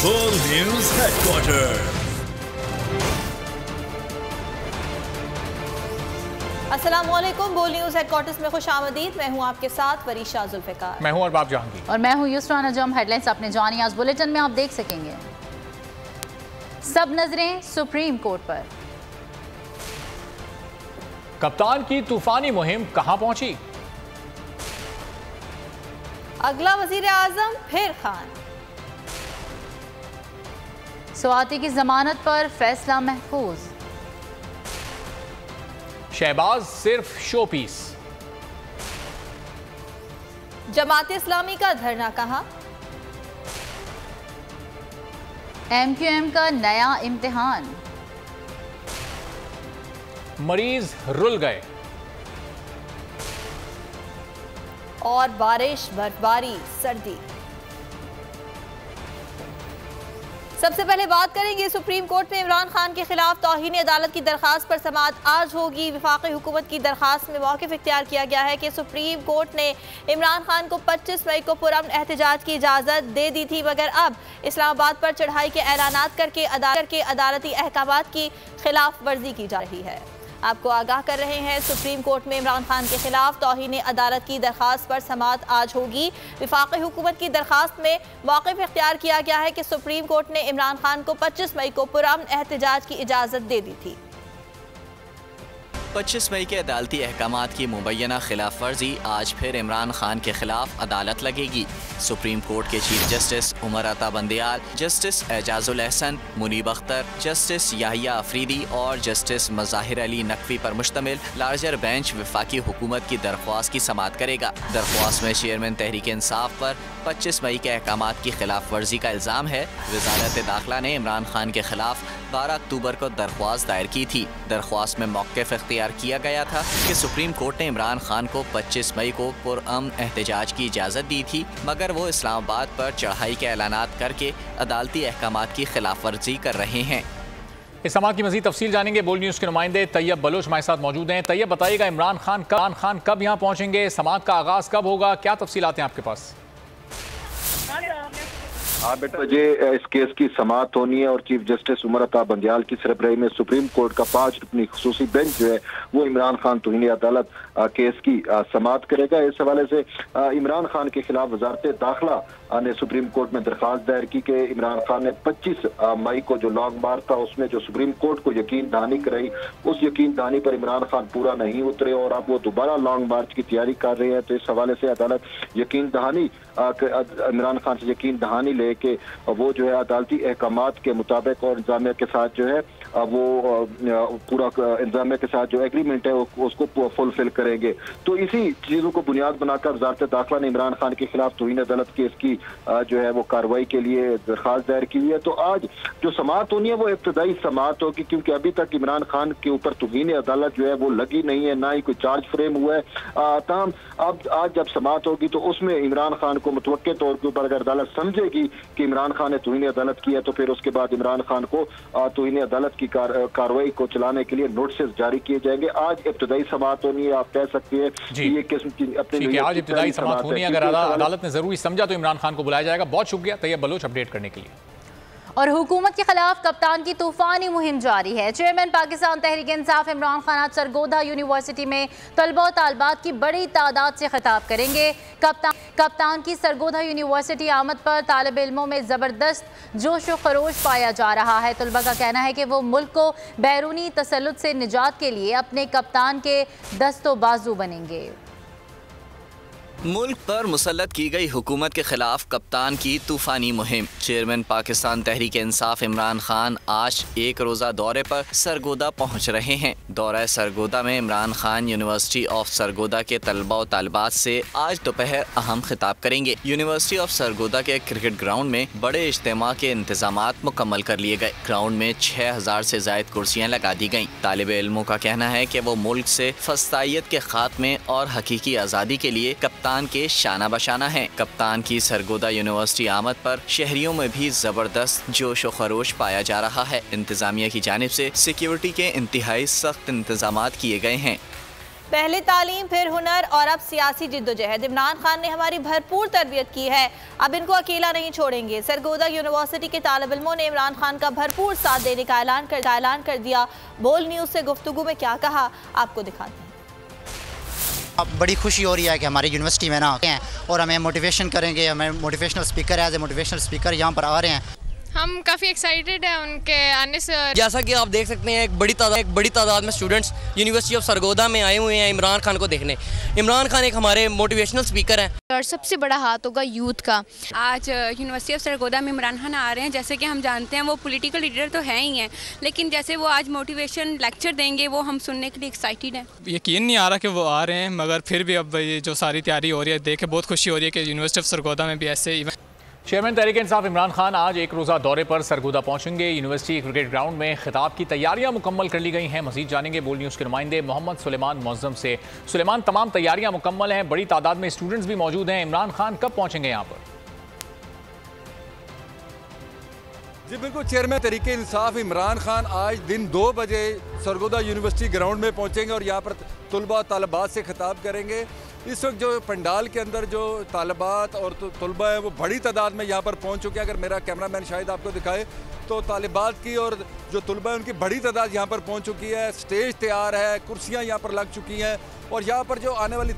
Full News Headquarters. अस्सलामुअलैकुम। बोल news headquarters में खुश आमदीद। मैं हूं आपके साथ वरीशा जुल्फिकार। मैं हूं अरबाब जहांगीर। और मैं हूं युसरा नजम। हेडलाइंस अपने जानी आज बुलेटिन में आप देख सकेंगे। सब नजरें सुप्रीम कोर्ट पर। कप्तान की तूफानी मुहिम कहां पहुंची? अगला वजीर आजम फिर खान। स्वाति की जमानत पर फैसला महफूज। शहबाज सिर्फ शो पीस। जमात इस्लामी का धरना कहां? MQM का नया इम्तिहान। मरीज रुल गए। और बारिश, बर्फबारी, सर्दी। सबसे पहले बात करेंगे सुप्रीम कोर्ट में इमरान खान के खिलाफ तौहीन अदालत की दरखास्त पर समाअत आज होगी। वफाकी हुकूमत की दरखास्त में मौक़िफ़ इख्तियार किया गया है कि सुप्रीम कोर्ट ने इमरान खान को 25 मई को पुरअमन एहतजाज की इजाज़त दे दी थी, मगर अब इस्लामाबाद पर चढ़ाई के ऐलानात करके अदालती अहकामात की खिलाफ वर्जी की जा रही है। आपको आगाह कर रहे हैं, सुप्रीम कोर्ट में इमरान खान के खिलाफ तौहीन अदालत की दरखास्त पर समाअत आज होगी। वफाकी हुकूमत की दरखास्त में मौक़िफ़ इख्तियार किया गया है कि सुप्रीम कोर्ट ने इमरान खान को 25 मई को पुरअमन एहतजाज की इजाज़त दे दी थी। 25 मई के अदालती अहकामात की मुबैना खिलाफ वर्जी आज फिर इमरान खान के खिलाफ अदालत लगेगी। सुप्रीम कोर्ट के chief justice Umar Ata Bandial, justice Ejazul Ehsan, Munib Akhtar, justice Yahya Afridi और जस्टिस मज़ाहिर अली नकवी पर मुश्तमिल लार्जर बेंच वफाकी हुकूमत की दरख्वास्त की समाअत करेगा। दरख्वास्त में चेयरमैन तहरीक इंसाफ पर 25 मई के अहकामात की खिलाफ वर्जी का इल्ज़ाम है। वज़ारत दाखिला ने इमरान खान के खिलाफ 12 अक्टूबर को दरख्वास्त दायर की थी। दरख्वास्त में मौक़िफ़ इख्तियार किया गया था कि सुप्रीम कोर्ट ने इमरान खान को 25 मई को पुरअमन एहतजाज की इजाज़त दी थी, मगर वो इस्लामाबाद पर चढ़ाई के ऐलानात करके अदालती अहकामात की खिलाफ वर्जी कर रहे हैं। इस समाअत की मज़ीद तफसील जानेंगे। बोल न्यूज़ के नुमाइंदे तैयब बलोच हमारे साथ मौजूद हैं। तैयब, बताइएगा इमरान खान कब यहाँ पहुँचेंगे? समाअत का आगाज़ कब होगा? क्या तफसीलात हैं आपके पास? 8 बजे इस केस की समाअत होनी है और चीफ जस्टिस उमर अता बंदियाल की सरबराही में सुप्रीम कोर्ट का 5 रुकनी खुसूसी बेंच जो है वो इमरान खान तौहीन अदालत केस की समाअत करेगा। इस हवाले से इमरान खान के खिलाफ वजारत दाखिला ने सुप्रीम कोर्ट में दरखास्त दायर की कि इमरान खान ने 25 मई को जो लॉन्ग मार्च था उसमें जो सुप्रीम कोर्ट को यकीन दहानी कराई, उस यकीन दहानी पर इमरान खान पूरा नहीं उतरे और अब वो दोबारा लॉन्ग मार्च की तैयारी कर रहे हैं। तो इस हवाले से अदालत यकीन दहानी इमरान खान से यकीन दहानी ले के वो जो है अदालती अहकामात के मुताबिक और इंतजामिया के साथ जो है वो पूरा इंतजामिया के साथ जो एग्रीमेंट है उसको फुलफिल करेंगे। तो इसी चीज़ों को बुनियाद बनाकर वज़ारत दाखिला ने इमरान खान के खिलाफ तौहीन अदालत केस की जो है वो कार्रवाई के लिए दरखास्त दायर की हुई है। तो आज जो समाअत होनी है वो इब्तदाई समाअत होगी, क्योंकि अभी तक इमरान खान के ऊपर तौहीन अदालत जो है वो लगी नहीं है, ना ही कोई चार्ज फ्रेम हुआ है। तमाम अब आज जब समाअत होगी तो उसमें इमरान खान को मुतवक्के तौर के ऊपर अगर अदालत समझेगी कि इमरान खान ने तौहीन अदालत की है तो फिर उसके बाद इमरान खान को तौहीन अदालत की कार्रवाई को चलाने के लिए नोटिस जारी किए जाएंगे। आज इब्तदाई समाअत होनी है, आप कह सकते हैं कि ये किस्म की अपनी आज इब्तदाई समाअत होनी है। अगर अदालत ने जरूरी समझा तो इमरान खान को बुलाया जाएगा। बहुत शुक्रिया तैयब बलोच अपडेट करने के लिए। और हुकूमत के खिलाफ कप्तान की तूफानी मुहिम जारी है। चेयरमैन पाकिस्तान तहरीक इंसाफ इमरान खान आज सरगोधा यूनिवर्सिटी में तलबा और तालबात की बड़ी तादाद से खिताब करेंगे। कप्तान की सरगोधा यूनिवर्सिटी आमद पर तालिब इल्मों में ज़बरदस्त जोश व खरोश पाया जा रहा है। तलबा का कहना है कि वो मुल्क को बैरूनी तसल्लुत से निजात के लिए अपने कप्तान के दस्तो बाजू बनेंगे। मुल्क पर मुसल्लत की गई हुकूमत के खिलाफ कप्तान की तूफानी मुहिम। चेयरमैन पाकिस्तान तहरीक इंसाफ इमरान खान आज एक रोज़ा दौरे पर सरगोदा पहुँच रहे हैं। दौरा सरगोदा में इमरान खान यूनिवर्सिटी ऑफ सरगोदा के तलबा और तालिबात से आज दोपहर अहम खिताब करेंगे। यूनिवर्सिटी ऑफ सरगोदा के क्रिकेट ग्राउंड में बड़े इज्तिमा के इंतजामात मुकम्मल कर लिए गए। ग्राउंड में 6000 से ज़ायद कुर्सियाँ लगा दी गईं। तालिब इल्मों का कहना है कि वो मुल्क से फस्तायत के खात्मे और हकीकी आज़ादी के लिए कप्तान के शाना बशाना है। कप्तान की सरगोदा यूनिवर्सिटी आमद पर शहरियों में भी जबरदस्त जोश व खरोश पाया जा रहा है। इंतजामिया की जानिब से सिक्योरिटी के इंतहाई सख्त इंतजामात किए गए हैं। पहले तालीम, फिर हुनर और अब सियासी जिद्दोजहद। इमरान खान ने हमारी भरपूर तरबियत की है, अब इनको अकेला नहीं छोड़ेंगे। सरगोदा यूनिवर्सिटी के तालिब इल्मों ने इमरान खान का भरपूर साथ देने का ऐलान कर दिया। बोल न्यूज़ से गुफ्तगू में क्या कहा, आपको दिखाते हैं। अब बड़ी खुशी हो रही है कि हमारी यूनिवर्सिटी में ना हैं और हमें मोटिवेशन करेंगे। हमें motivational speaker as a motivational speaker यहाँ पर आ रहे हैं। हम काफ़ी एक्साइटेड हैं उनके आने से। जैसा कि आप देख सकते हैं एक बड़ी तादाद में स्टूडेंट्स यूनिवर्सिटी ऑफ सरगोदा में आए हुए हैं इमरान खान को देखने। इमरान खान एक हमारे मोटिवेशनल स्पीकर हैं और सबसे बड़ा हाथ होगा यूथ का। आज यूनिवर्सिटी ऑफ सरगोदा में इमरान खान आ रहे हैं। जैसे कि हम जानते हैं वो पॉलिटिकल लीडर तो हैं ही हैं, लेकिन जैसे वो आज मोटिवेशन लेक्चर देंगे वो हम सुनने के लिए एक्साइटेड हैं। यकीन नहीं आ रहा कि वो आ रहे हैं, मगर फिर भी अब ये जो सारी तैयारी हो रही है देख के बहुत खुशी हो रही है कि यूनिवर्सिटी ऑफ सरगोदा में भी ऐसे इवेंट। चेयरमैन तहरीक इंसाफ इमरान खान आज एक रोज़ा दौरे पर सरगोदा पहुंचेंगे। यूनिवर्सिटी क्रिकेट ग्राउंड में खिताब की तैयारियां मुकम्मल कर ली गई हैं। मजीद जानेंगे बोल न्यूज़ के नुमाइंदे मोहम्मद सुलेमान मुअज्जम से। सुलेमान, तमाम तैयारियां मुकम्मल हैं, बड़ी तादाद में स्टूडेंट्स भी मौजूद हैं। इमरान खान कब पहुंचेंगे यहाँ पर? जी बिल्कुल, चेयरमैन तहरीक इंसाफ इमरान खान आज दिन 2 बजे सरगोदा यूनिवर्सिटी ग्राउंड में पहुंचेंगे और यहाँ पर तुलबा तालिबात से खिताब करेंगे। इस वक्त जो पंडाल के अंदर जो तालिबात और तुलबा है वो बड़ी तादाद में यहाँ पर पहुँच चुके हैं। अगर मेरा कैमरामैन शायद आपको दिखाए तो तालिबात की और जो तुलबा है उनकी बड़ी तादाद यहाँ पर पहुँच चुकी है। स्टेज तैयार है, कुर्सियाँ यहाँ पर लग चुकी हैं और यहाँ पर जो आने वाली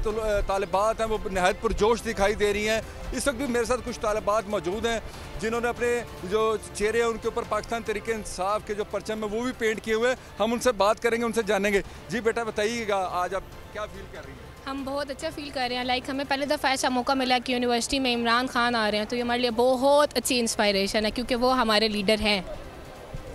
तालिबात हैं वो नहायत पुरजोश दिखाई दे रही हैं। इस वक्त भी मेरे साथ कुछ तालिबात मौजूद हैं जिन्होंने अपने जो चेहरे हैं उनके ऊपर पाकिस्तान तहरीक इंसाफ के जो परचम है वो भी पेंट किए हुए। हम उनसे बात करेंगे, उनसे जानेंगे। जी बेटा बताइएगा, आज आप क्या फील कर रही हैं? हम बहुत अच्छा फील कर रहे हैं। लाइक हमें पहले दफ़ा ऐसा मौका मिला कि यूनिवर्सिटी में इमरान खान आ रहे हैं, तो ये हमारे लिए बहुत अच्छी इंस्पायरेशन है क्योंकि वो हमारे लीडर हैं।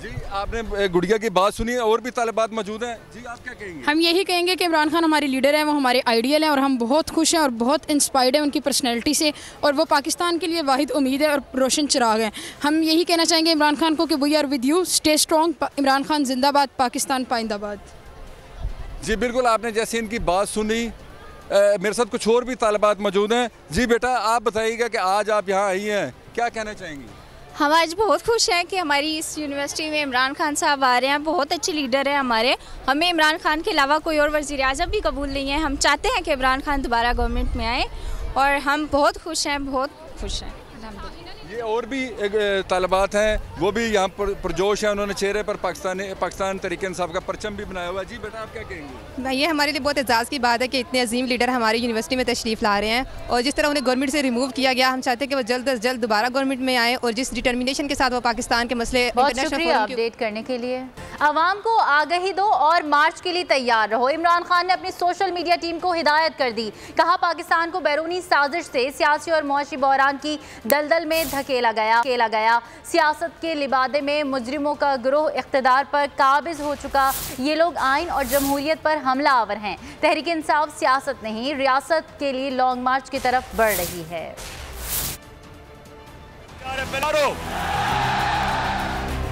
जी आपने गुड़िया की बात सुनी है, और भी तालिबात मौजूद हैं। जी आप क्या कहेंगे? हम यही कहेंगे कि इमरान खान हमारे लीडर हैं, वो हमारे आइडियल हैं और हम बहुत खुश हैं और बहुत इंस्पायर्ड हैं उनकी पर्सनैलिटी से और वो पाकिस्तान के लिए वाहिद उम्मीद है और रोशन चिराग हैं। हम यही कहना चाहेंगे इमरान खान को कि we are with you, stay strong, Imran Khan जिंदाबाद, पाकिस्तान पाइंदाबाद। जी बिल्कुल, आपने जैसे इनकी बात सुनी, मेरे साथ कुछ और भी तालिबात मौजूद हैं। जी बेटा आप बताइएगा कि आज आप यहाँ आई हैं, क्या कहना चाहेंगी? हम आज बहुत खुश हैं कि हमारी इस यूनिवर्सिटी में इमरान खान साहब आ रहे हैं। बहुत अच्छे लीडर हैं हमारे। हमें इमरान खान के अलावा कोई और वज़ीर आज़म भी कबूल नहीं है। हम चाहते हैं कि इमरान खान दोबारा गवर्नमेंट में आए और हम बहुत खुश हैं, बहुत खुश हैं। ये और भी तालिबात हैं, वो भी यहाँ पर पुरजोश हैं। उन्होंने चेहरे पर पाकिस्तान तहरीक इंसाफ का परचम भी बनाया हुआ है। जी बेटा आप क्या कहेंगे? ये हमारे लिए बहुत एजाज़ की बात है कि इतने अजीम लीडर हमारी यूनिवर्सिटी में तशरीफ़ ला रहे हैं और जिस तरह उन्हें गवर्नमेंट से रिमूव किया गया, हम चाहते हैं कि वो जल्द अज जल्द दोबारा गवर्नमेंट में आए और जिस डिटर्मिनेशन के साथ वो पाकिस्तान के मसले। बहुत शुक्रिया अपडेट करने के लिए। आवाम को आगाही दो और मार्च के लिए तैयार रहो। इमरान खान ने अपनी सोशल मीडिया टीम को हिदायत कर दी। कहा पाकिस्तान को बैरूनी साजिश से सियासी और मुआशी बहरान की दलदल में धकेला गया। सियासत के लिबादे में मुजरिमों का गिरोह इख्तिदार पर काबिज हो चुका। ये लोग आइन और जमहूरियत पर हमला आवर हैं। तहरीक इंसाफ सियासत नहीं रियासत के लिए लॉन्ग मार्च की तरफ बढ़ रही है।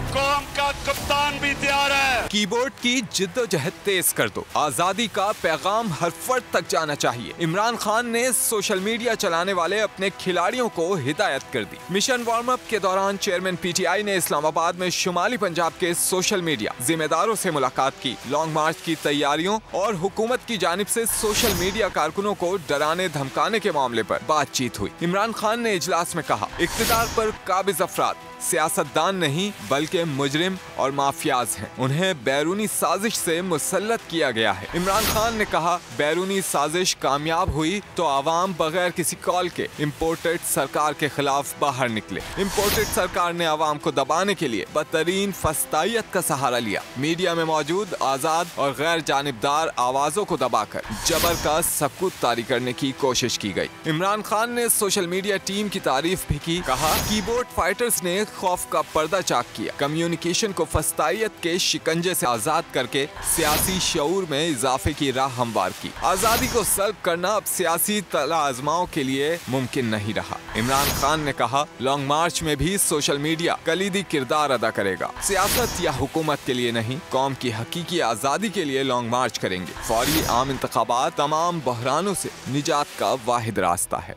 कौम का कप्तान भी तैयार है। कीबोर्ड की जिद्दोजहद तेज कर दो, आजादी का पैगाम हर फर्द तक जाना चाहिए। इमरान खान ने सोशल मीडिया चलाने वाले अपने खिलाड़ियों को हिदायत कर दी। मिशन वार्म अप के दौरान चेयरमैन पीटीआई ने इस्लामाबाद में शुमाली पंजाब के सोशल मीडिया जिम्मेदारों से मुलाकात की। लॉन्ग मार्च की तैयारियों और हुकूमत की जानिब से सोशल मीडिया कारकुनों को डराने धमकाने के मामले पर बातचीत हुई। इमरान खान ने इजलास में कहा, इख्तिदार पर काबिज अफराद सियासतदान नहीं बल्कि मुजरिम और माफियाज हैं। उन्हें बैरूनी साजिश से मुसल्लत किया गया है। इमरान खान ने कहा, बैरूनी साजिश कामयाब हुई तो आवाम बगैर किसी कॉल के इम्पोर्टेड सरकार के खिलाफ बाहर निकले। इम्पोर्टेड सरकार ने आवाम को दबाने के लिए बदतरीन फस्तायत का सहारा लिया। मीडिया में मौजूद आजाद और गैर जानिबदार आवाजों को दबाकर जबर का सबूत तारी करने की कोशिश की गई। इमरान खान ने सोशल मीडिया टीम की तारीफ भी की। कहा, कीबोर्ड फाइटर्स ने खौफ का पर्दा चाक किया, कम्युनिकेशन को फस्तायत के शिकंजे से आजाद करके सियासी शऊर में इजाफे की राह हमवार की। आजादी को सल्ब करना अब सियासी तलाज़माओं के लिए मुमकिन नहीं रहा। इमरान खान ने कहा, लॉन्ग मार्च में भी सोशल मीडिया कलीदी किरदार अदा करेगा। सियासत या हुकूमत के लिए नहीं, कौम की हकीकी आजादी के लिए लॉन्ग मार्च करेंगे। फौरी आम इंतखाबात तमाम बहरानों से निजात का वाहिद रास्ता है।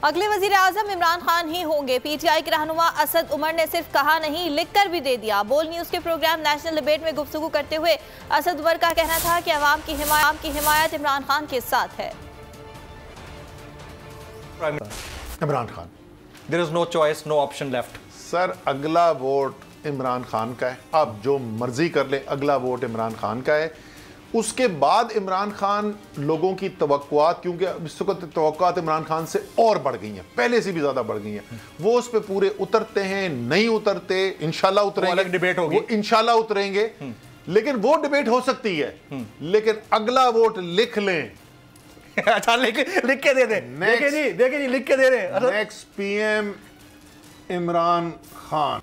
अगले वजीर आजम इमरान खान ही होंगे। पीटीआई के रहनुमा असद उमर ने सिर्फ कहा नहीं, लिख कर भी दे दिया। बोल न्यूज के प्रोग्राम नेशनल डिबेट में गुफ्तगू करते हुए असद उमर का कहना था कि अवाम की हिमायत इमरान खान के साथ है। Imran Khan, there is no choice, no option left. Sir, अगला वोट इमरान खान का है, आप जो मर्जी कर ले, अगला वोट इमरान खान का है। उसके बाद इमरान खान लोगों की तवक्कुआत, क्योंकि इस वक्त तवक्कुआत इमरान खान से और बढ़ गई हैं, पहले से भी ज्यादा बढ़ गई हैं, वो उस पर पूरे उतरते हैं नहीं उतरते, इंशाल्लाह उतरेंगे, डिबेट होगी, वो इंशाल्लाह उतरेंगे, लेकिन वो डिबेट हो सकती है। लेकिन अगला वोट लिख लें। अच्छा, लिख के दे दे। देखिए जी लिख के दे रहे। Next PM Imran Khan.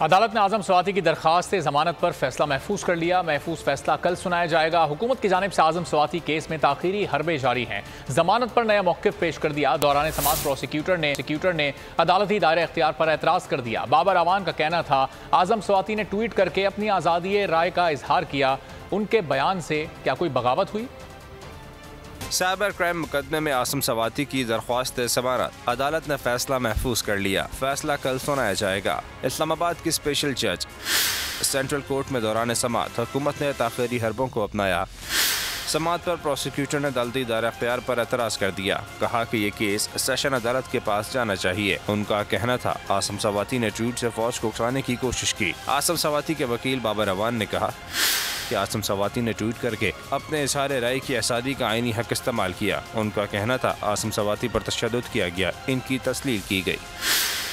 अदालत ने आजम स्वाति की दरखास्त जमानत पर फैसला महफूज कर लिया। महफूज फैसला कल सुनाया जाएगा। हुकूमत की जानिब से आजम स्वाति केस में ताखीरी हरबे जारी हैं। जमानत पर नया मौक़िफ़ पेश कर दिया। दौरान समात प्रोसिक्यूटर ने अदालती दायरे इख्तियार पर एतराज़ कर दिया। बाबर अवान का कहना था आजम स्वाति ने ट्वीट करके अपनी आज़ादी राय का इजहार किया। उनके बयान से क्या कोई बगावत हुई? साइबर क्राइम मुकदमे में आसम स्वाति की दरख्वास्त जमानत अदालत ने फैसला महफूज कर लिया। फैसला कल सुनाया जाएगा। इस्लामाबाद की स्पेशल जज सेंट्रल कोर्ट में दौरान समात हुकूमत ने ताख़ीरी हरबों को अपनाया। समात पर प्रोसिक्यूटर ने अदालती दायरा इख्तियार पर एतराज़ कर दिया। कहा कि ये केस सेशन अदालत के पास जाना चाहिए। उनका कहना था आसम स्वाति ने ट्वीट से फौज को उकसाने की कोशिश की। आसम स्वाति के वकील बाबर अवान ने कहा कि आसम स्वाति ने ट्वीट करके अपने इज़हार राय की आज़ादी का आईनी हक इस्तेमाल किया। उनका कहना था आसम स्वाति पर तशद्दुद किया गया, इनकी तस्लील की गई।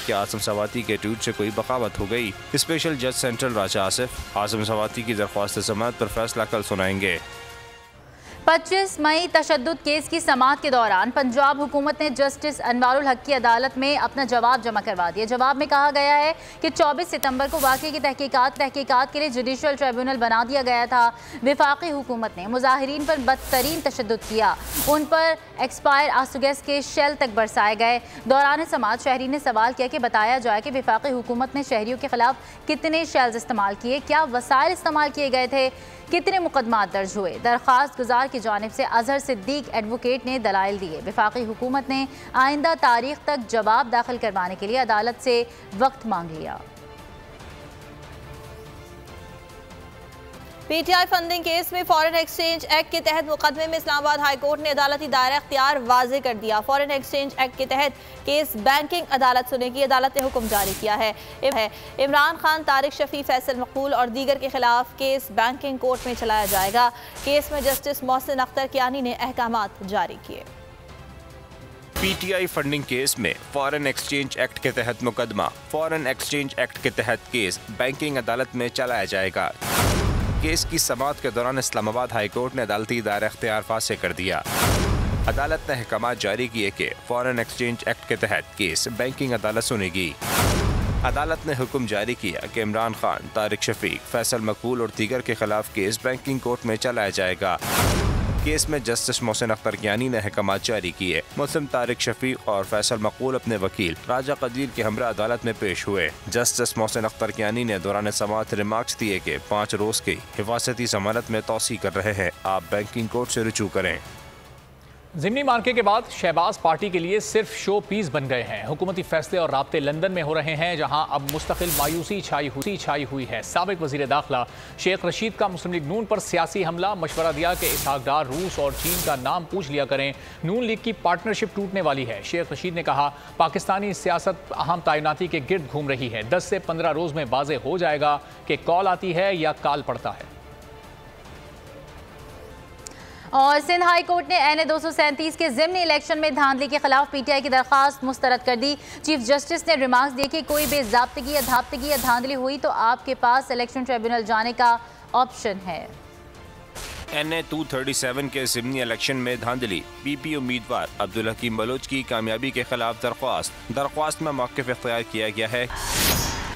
क्या आसम स्वाति के ट्वीट से कोई बगावत हो गई? स्पेशल जज सेंट्रल राजा आसिफ आसम स्वाति की दरख्वास्त जमानत पर फैसला कल सुनाएंगे। 25 मई तशद्दुद केस की समाअत के दौरान पंजाब हुकूमत ने जस्टिस अनवारुल हक की अदालत में अपना जवाब जमा करवा दिया। जवाब में कहा गया है कि 24 सितंबर को वाक़े की तहकीकात के लिए जुडिशल ट्रिब्यूनल बना दिया गया था। वफाकी हुकूमत ने मुजाहिरीन पर बदतरीन तशद्दुद किया। उन पर एक्सपायर आंसू गैस के शेल तक बरसाए गए। दौरान समाअत शहरी ने सवाल किया कि बताया जाए कि वफाकी हुकूमत ने शहरियों के खिलाफ कितने शेल्स इस्तेमाल किए, क्या वसाइल इस्तेमाल किए गए थे, कितने मुकदमात दर्ज हुए। दरख्वास्त गुजार की जानिब से अजहर सिद्दीक एडवोकेट ने दलाइल दिए। वफाकी हुकूमत ने आइंदा तारीख तक जवाब दाखिल करवाने के लिए अदालत से वक्त मांग लिया। पीटीआई फंडिंग केस में फॉरेन एक्सचेंज एक्ट के तहत मुकदमे में इस्लामाबाद हाई कोर्ट ने अदालती दायरा इख्तियार वाज़े कर दिया। फॉरेन एक्सचेंज एक्ट के तहत केस बैंकिंग अदालत सुनेगी। अदालत ने हुक्म जारी किया है। इमरान खान, तारिक शफी, फैसल मकबूल और दीगर के खिलाफ केस बैंकिंग कोर्ट में चलाया जाएगा। केस में जस्टिस मोहसिन अख्तर कियानी ने अहकामात जारी किए। पीटीआई फंडिंग केस में फॉरेन एक्सचेंज एक्ट के तहत मुकदमा फॉरेन एक्सचेंज एक्ट के तहत केस बैंकिंग अदालत में चलाया जाएगा। केस की समाअत के दौरान इस्लामाबाद हाई कोर्ट ने अदालती दायरा इख्तियार फासे कर दिया। अदालत ने अहकामात जारी किए कि फॉरेन एक्सचेंज एक्ट के तहत केस बैंकिंग अदालत सुनेगी। अदालत ने हुक्म जारी किया कि इमरान खान, तारिक शफीक, फैसल मकबूल और दीगर के खिलाफ केस बैंकिंग कोर्ट में चलाया जाएगा। केस में जस्टिस मोहसिन अख्तर कियानी ने अहकामात जारी किए। मुस्लिम तारिक शफीक और फैसल मकबूल अपने वकील राजा कदीर के हमरा अदालत में पेश हुए। जस्टिस मोहसिन अख्तर कियानी ने दौरान समाअत रिमार्क्स दिए कि 5 रोज की हिफाजती जमानत में तौसी कर रहे हैं, आप बैंकिंग कोर्ट से रुजू करें। ज़िमनी मार्के के बाद शहबाज पार्टी के लिए सिर्फ शो पीस बन गए हैं। हुकूमती फैसले और राब्ते लंदन में हो रहे हैं, जहां अब मुस्तकिल मायूसी छाई हुई है। साबिक वज़ीर दाखिला शेख रशीद का मुस्लिम लीग नून पर सियासी हमला। मशवरा दिया कि इसहाक डार, रूस और चीन का नाम पूछ लिया करें, नून लीग की पार्टनरशिप टूटने वाली है। शेख रशीद ने कहा पाकिस्तानी सियासत अहम तैनाती के गिर्द घूम रही है। 10 से 15 रोज में वाज़े हो जाएगा कि कॉल आती है या काल पड़ता है। और सिंध हाई कोर्ट ने NA 237 के ज़िमनी इलेक्शन में धांधली के खिलाफ पीटीआई की दरख्वास्त मुस्तरद कर दी। चीफ जस्टिस ने रिमार्क्स दिए कि कोई बेज़ाब्तगी या धाप्तगी या धांधली हुई तो आपके पास इलेक्शन ट्रिब्यूनल जाने का ऑप्शन है। NA 237 के ज़िमनी इलेक्शन में धांधली। PP उम्मीदवार अब्दुल हकीम बलोच की कामयाबी के खिलाफ दरख्वास्त में मौक़िफ़ इख्तियार किया गया है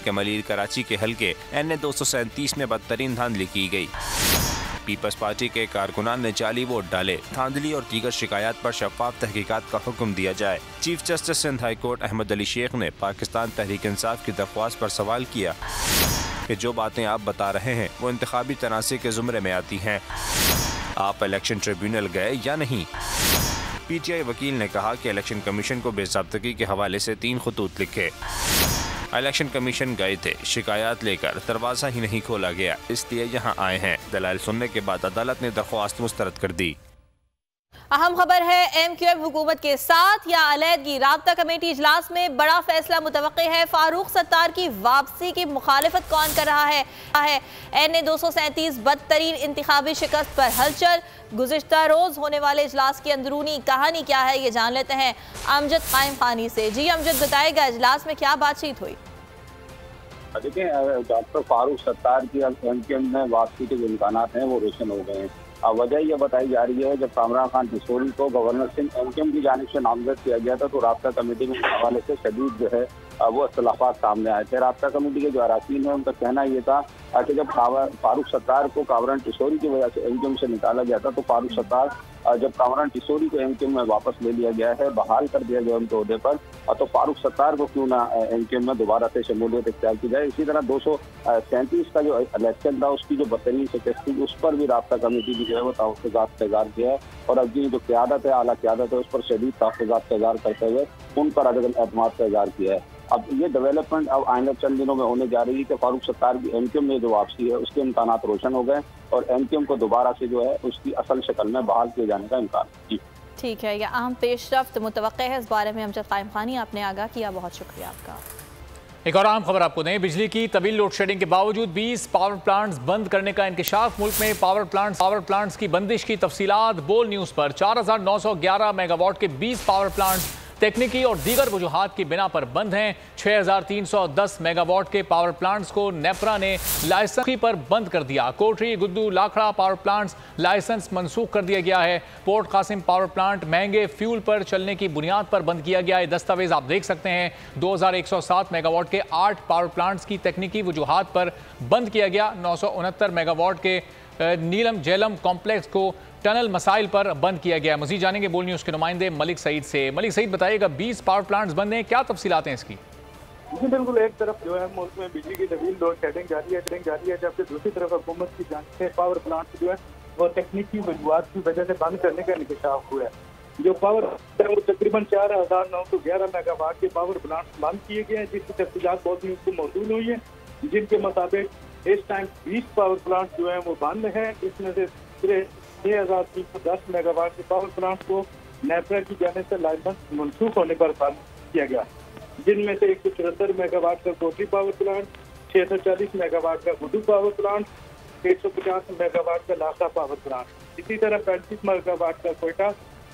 कि मलीर कराची के हल्के NA 237 में बदतरीन धांधली की गई। पीपल्स पार्टी के कारकुनान ने जाली वोट डाले। धांधली और दीगर शिकायत पर शफाफ तहकीकात का हुक्म दिया जाए। Chief justice Sindh high court Ahmed Ali Sheikh ने पाकिस्तान तहरीक इंसाफ की दरख्वास्त पर सवाल किया कि जो बातें आप बता रहे हैं वो इंतखाबी तनाज़े के ज़ुमरे में आती हैं। आप इलेक्शन ट्रिब्यूनल गए या नहीं? PTI वकील ने कहा कि इलेक्शन कमीशन को बेज़ाब्तगी के हवाले से 3 खतूत लिखे। इलेक्शन कमीशन गए थे, शिकायत लेकर दरवाज़ा ही नहीं खोला गया, इसलिए यहाँ आए हैं। दलाइल सुनने के बाद अदालत ने दरख्वास्त मुस्तरद कर दी। अहम खबर है MQM हुकूमत के साथ या अलहदगी। राब्ता कमेटी इजलास में बड़ा फैसला मुतवक्के है। फारूक सत्तार की वापसी की मुखालिफत कौन कर रहा है? NA 237 बदतरीन इंतखाबी शिकस्त पर हलचल। गुज़िश्ता रोज होने वाले इजलास की अंदरूनी कहानी क्या है, ये जान लेते हैं अमजद कायम खानी से। जी अमजद, बताएगा इजलास में क्या बातचीत हुई? देखिए, डॉक्टर फारूक सत्तार की MQM में वापसी के जो इम्कान हैं वो रोशन हो गए हैं। वजह यह बताई जा रही है, जब कामरान खान टिसोरी को गवर्नर सिंह MQM की जानिब से नामजद किया गया था तो राब्ता कमेटी के हवाले से शदीद जो है वो इख्तिलाफात सामने आए थे। राब्ता कमेटी के जो अरकान हैं उनका कहना ये था कि जब फारूक सत्तार को कामरान टिसोरी की वजह से MQM से निकाला गया था तो फारूक सत्तार जब कामरान टिसोरी को MQM में वापस ले लिया गया है, बहाल कर दिया गया उनके ओहदे पर, तो फारूक सत्तार को क्यों ना MQM में दोबारा से शमूलियत इख्तियार की जाए। इसी तरह 237 का जो इलेक्शन था उसकी जो बदतरीन शिकस्त थी उस पर भी राब्ता कमेटी की जो है वो तहफ़्फ़ुज़ात का इज़हार किया है और अब की जो क़यादत है, आला क़यादत है, उस पर शदीद तहफ़्फ़ुज़ात का इज़हार करते हुए उन पर अदम एतमाद का इज़हार किया है। अब ये डेवलपमेंट अब आइंदा चंद दिनों में होने जा रही है कि फारूक सत्तार की MQM में जो वापसी है उसके इम्कान रोशन हो गए और MQM को दोबारा से जो है उसकी असल शक्ल में बहाल किए जाने का इम्कान। जी ठीक है, यह अहम पेशरफ्त मुतवक्के है। इस बारे में अमजद कायम खानी आपने आगाह किया, बहुत शुक्रिया आपका। एक और अहम खबर आपको दें, बिजली की तवील लोड शेडिंग के बावजूद 20 पावर प्लांट्स बंद करने का इंकशाफ। मुल्क में पावर प्लांट्स की बंदिश की तफसीलात बोल न्यूज़ पर। 4911 मेगावाट के 20 पावर प्लांट्स तकनीकी और दीगर वजूहात की बिना पर बंद हैं। 6310 मेगावाट के पावर प्लांट्स को नेपरा ने लाइसेंस पर बंद कर दिया। कोटरी, गुद्दू, लाखड़ा पावर प्लांट्स लाइसेंस मनसूख कर दिया गया है। पोर्ट कासिम पावर प्लांट महंगे फ्यूल पर चलने की बुनियाद पर बंद किया गया है। दस्तावेज आप देख सकते हैं। 2107 मेगावाट के 8 पावर प्लांट्स की तकनीकी वजूहात पर बंद किया गया। 969 मेगावाट के नीलम जेलम कॉम्प्लेक्स को टनल मसाइल पर बंद किया गया। मजीद जानेंगे बोल न्यूज़ के नुमाइंदे मलिक सईद से। मलिक सईद, बताइएगा 20 पावर प्लांट्स बंद हैं, क्या तफसीलात हैं इसकी? जी बिल्कुल, एक तरफ जो है मुल्क में बिजली की तवील लोड शेडिंग जारी है, जबकि दूसरी तरफ हुकूमत की जानिब से पावर प्लांट जो है वो तकनीकी वजूहात की वजह से बंद करने का इंकशाफ हुआ है। जो पावर है वो तकरीबन 4911 मेगावाट के पावर प्लांट बंद किए गए हैं, जिसकी तफसीलात बहुत न्यूज़ को मौसूल हुई है, जिनके मुताबिक इस टाइम 20 पावर प्लांट जो है वो बंद है। इसमें से 6310 मेगावाट के पावर प्लांट को नेपरा की जाने से लाइसेंस मनसूख होने पर बंद किया गया, जिनमें से 174 मेगावाट का कोटरी पावर प्लांट, 640 मेगावाट का गुड्डू पावर प्लांट, 150 मेगावाट का लाखा पावर प्लांट। इसी तरह 35 मेगावाट का कोयटा,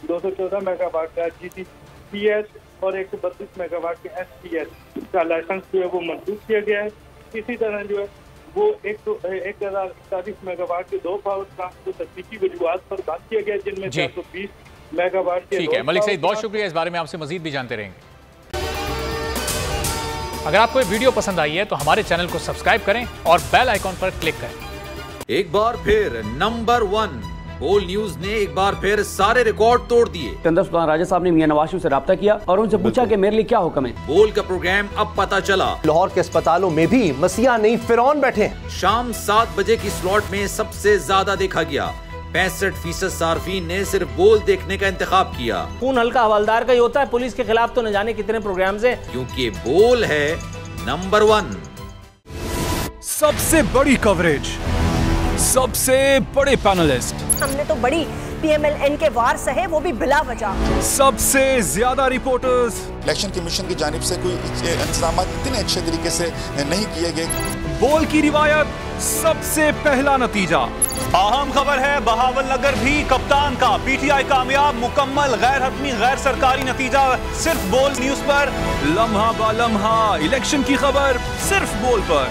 214 मेगावाट का GTPS और 132 मेगावाट के SPS का लाइसेंस जो है वो मनसूख किया गया है। इसी तरह जो है वो 1041 मेगावाट के 2 पावर प्लांट को तकनीकी वजूहात पर बंद किया गया, जिनमें 420 मेगावाट के। ठीक है मलिक सईद, बहुत शुक्रिया। इस बारे में आपसे मजीद भी जानते रहेंगे। अगर आपको ये वीडियो पसंद आई है तो हमारे चैनल को सब्सक्राइब करें और बेल आइकॉन पर क्लिक करें। एक बार फिर नंबर 1 बोल न्यूज ने एक बार फिर सारे रिकॉर्ड तोड़ दिए। सिकंदर सुल्तान राजा साहब ने मियां नवाज शरीफ से राब्ता किया और उनसे पूछा कि मेरे लिए क्या हुक्म है। बोल का प्रोग्राम अब पता चला, लाहौर के अस्पतालों में भी मसीहा नहीं फिरौन बैठे हैं। शाम 7 बजे की स्लॉट में सबसे ज्यादा देखा गया। 65% सार्फिन ने सिर्फ बोल देखने का इंतखाब किया। खून हल्का हवलदार का ही होता है, पुलिस के खिलाफ तो न जाने कितने प्रोग्राम्स हैं, क्योंकि बोल है नंबर 1। सबसे बड़ी कवरेज, सबसे बड़े पैनलिस्ट, हमने तो बड़ी PMLN के वार सहे, वो भी बिला वजह। सबसे ज्यादा रिपोर्टर्स। इलेक्शन कमीशन की जानिब से कोई इंतजाम इतने अच्छे तरीके से नहीं किए गए। बोल की रिवायत, सबसे पहला नतीजा। अहम खबर है बहावल नगर भी कप्तान का, PTI कामयाब, मुकम्मल गैर हतमी गैर सरकारी नतीजा सिर्फ बोल न्यूज पर। लम्हा बा लम्हा इलेक्शन की खबर सिर्फ बोल पर।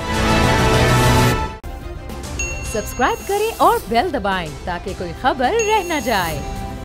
सब्सक्राइब करें और बेल दबाएं ताकि कोई खबर रह न जाए।